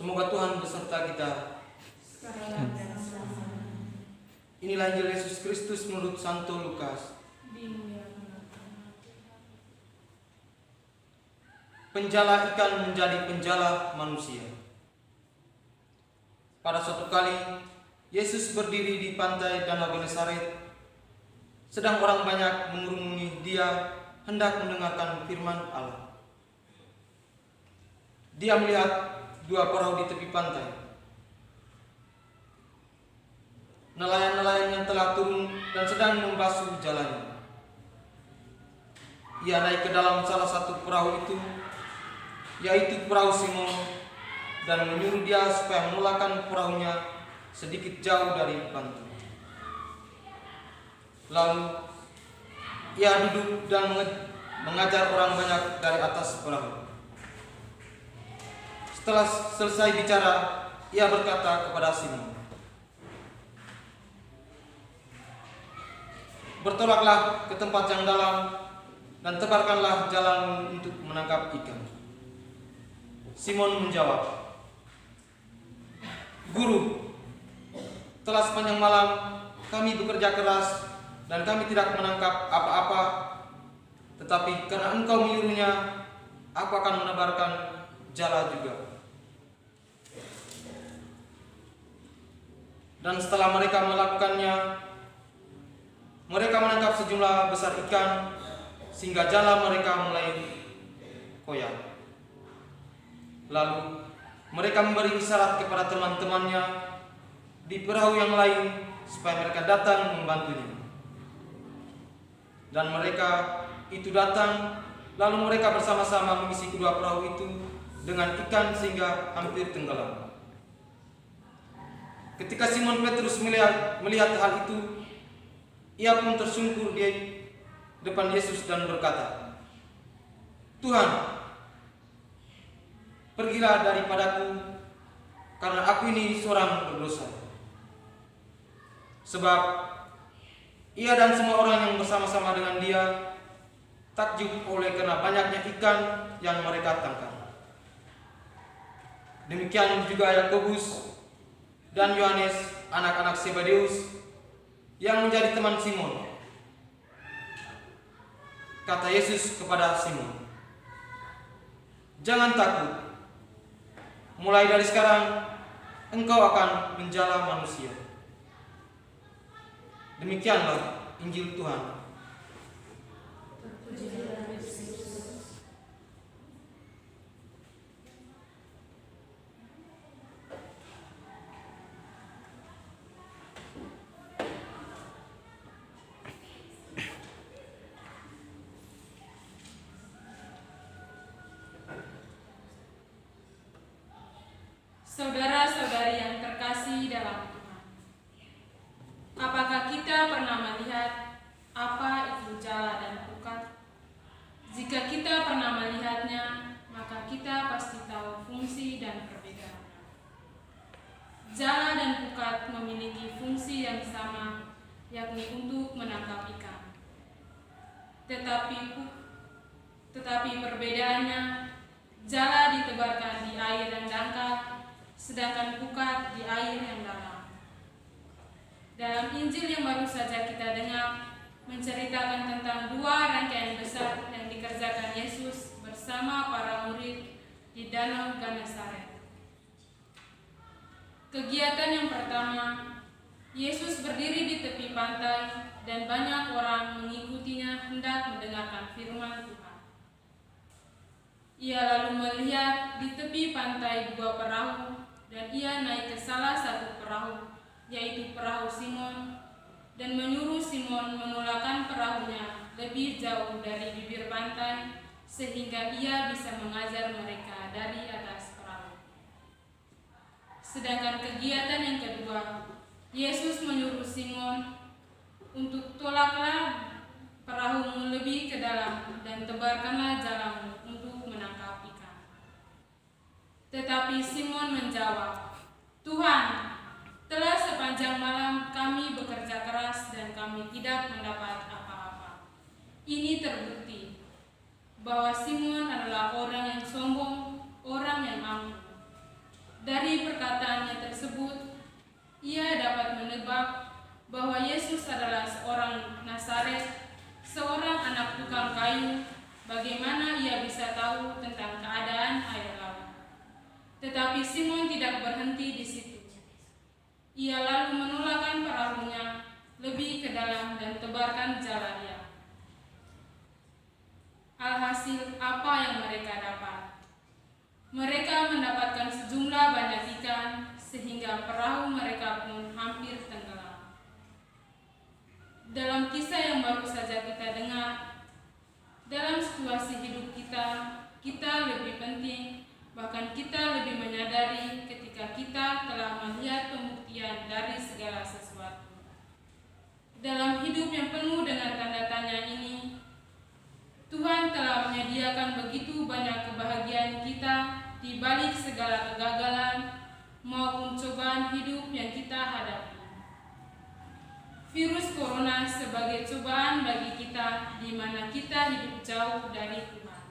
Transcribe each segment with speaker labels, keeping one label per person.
Speaker 1: Semoga Tuhan beserta kita. Inilah Injil Yesus Kristus menurut Santo Lukas. Penjala ikan menjadi penjala manusia. Pada suatu kali, Yesus berdiri di pantai Danau Genesaret. Sedang orang banyak mengurumuni dia hendak mendengarkan firman Allah. Dia melihat dua perahu di tepi pantai. Nelayan-nelayan yang telah turun dan sedang membasuh jalannya. Ia naik ke dalam salah satu perahu itu, yaitu perahu Simon, dan menyuruh dia supaya memulakan perahunya sedikit jauh dari pantai. Lalu ia duduk dan mengajar orang banyak dari atas perahu. Setelah selesai bicara, ia berkata kepada Simon, "Bertolaklah ke tempat yang dalam dan tebarkanlah jalan untuk menangkap ikan." Simon menjawab, "Guru, telah sepanjang malam kami bekerja keras dan kami tidak menangkap apa-apa, tetapi karena Engkau menyuruhnya, aku akan menebarkan jala juga." Dan setelah mereka melakukannya, mereka menangkap sejumlah besar ikan sehingga jala mereka mulai koyak. Lalu mereka memberi isyarat kepada teman-temannya di perahu yang lain supaya mereka datang membantunya. Dan mereka itu datang, lalu mereka bersama-sama mengisi kedua perahu itu dengan ikan sehingga hampir tenggelam. Ketika Simon Petrus melihat hal itu, ia pun tersungkur di depan Yesus dan berkata, "Tuhan, pergilah daripadaku, karena aku ini seorang berdosa." Sebab ia dan semua orang yang bersama-sama dengan dia takjub oleh karena banyaknya ikan yang mereka tangkap. Demikian juga Yakobus dan Yohanes, anak-anak Zebedeus, yang menjadi teman Simon. Kata Yesus kepada Simon, "Jangan takut. Mulai dari sekarang engkau akan menjala manusia." Demikianlah Injil Tuhan.
Speaker 2: Saudara-saudari yang terkasih dalam Tuhan, apakah kita pernah melihat apa itu jala dan pukat? Jika kita pernah melihatnya, maka kita pasti tahu fungsi dan perbedaannya. Jala dan pukat memiliki fungsi yang sama, yakni untuk menangkap ikan. Tetapi perbedaannya, jala ditebarkan di air yang dangkal, sedangkan pukat di air yang dalam. Dalam Injil yang baru saja kita dengar, menceritakan tentang dua rangkaian besar yang dikerjakan Yesus bersama para murid di Danau Genesaret. Kegiatan yang pertama, Yesus berdiri di tepi pantai dan banyak orang mengikutinya hendak mendengarkan firman Tuhan. Ia lalu melihat di tepi pantai dua perahu, dan ia naik ke salah satu perahu, yaitu perahu Simon, dan menyuruh Simon menolakkan perahunya lebih jauh dari bibir pantai, sehingga ia bisa mengajar mereka dari atas perahu. Sedangkan kegiatan yang kedua, Yesus menyuruh Simon untuk tolaklah perahumu lebih ke dalam dan tebarkanlah jalamu untuk menangkap ikan. Tetapi Simon menjawab, "Tuhan, telah sepanjang malam kami bekerja keras dan kami tidak mendapat apa-apa." Ini terbukti bahwa Simon adalah orang yang sombong, orang yang angkuh. Dari perkataannya tersebut, ia dapat menebak bahwa Yesus adalah seorang Nazaret, seorang anak tukang kayu. Bagaimana ia bisa tahu tentang keadaan air laut? Tetapi Simon tidak berhenti di situ. Ia lalu menolakkan perahunya lebih ke dalam dan tebarkan jalannya. Alhasil, apa yang mereka dapat? Mereka mendapatkan sejumlah banyak ikan, sehingga perahu mereka pun hampir tenggelam. Dalam kisah yang baru saja kita dengar, dalam situasi hidup kita lebih penting, bahkan kita lebih menyadari ketika kita telah melihat pembuktian dari segala sesuatu. Dalam hidup yang penuh dengan tanda tanya ini, Tuhan telah menyediakan begitu banyak kebahagiaan kita di balik segala kegagalan maupun cobaan hidup yang kita hadapi. Virus corona sebagai cobaan bagi kita di mana kita hidup jauh dari Tuhan.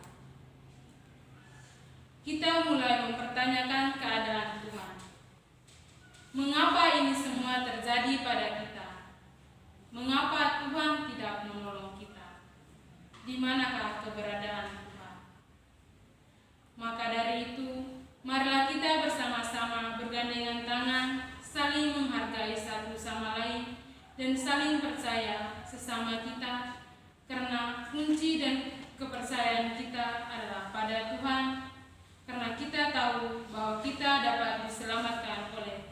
Speaker 2: Kita mulai mempertanyakan keadaan Tuhan. Mengapa ini semua terjadi pada kita? Mengapa Tuhan tidak menolong kita? Di manakah keberadaan Tuhan? Maka dari itu, marilah kita bersama-sama bergandengan tangan, saling menghargai satu sama lain, dan saling percaya sesama kita, karena kunci dan kepercayaan kita adalah pada Tuhan, karena kita tahu bahwa kita dapat diselamatkan oleh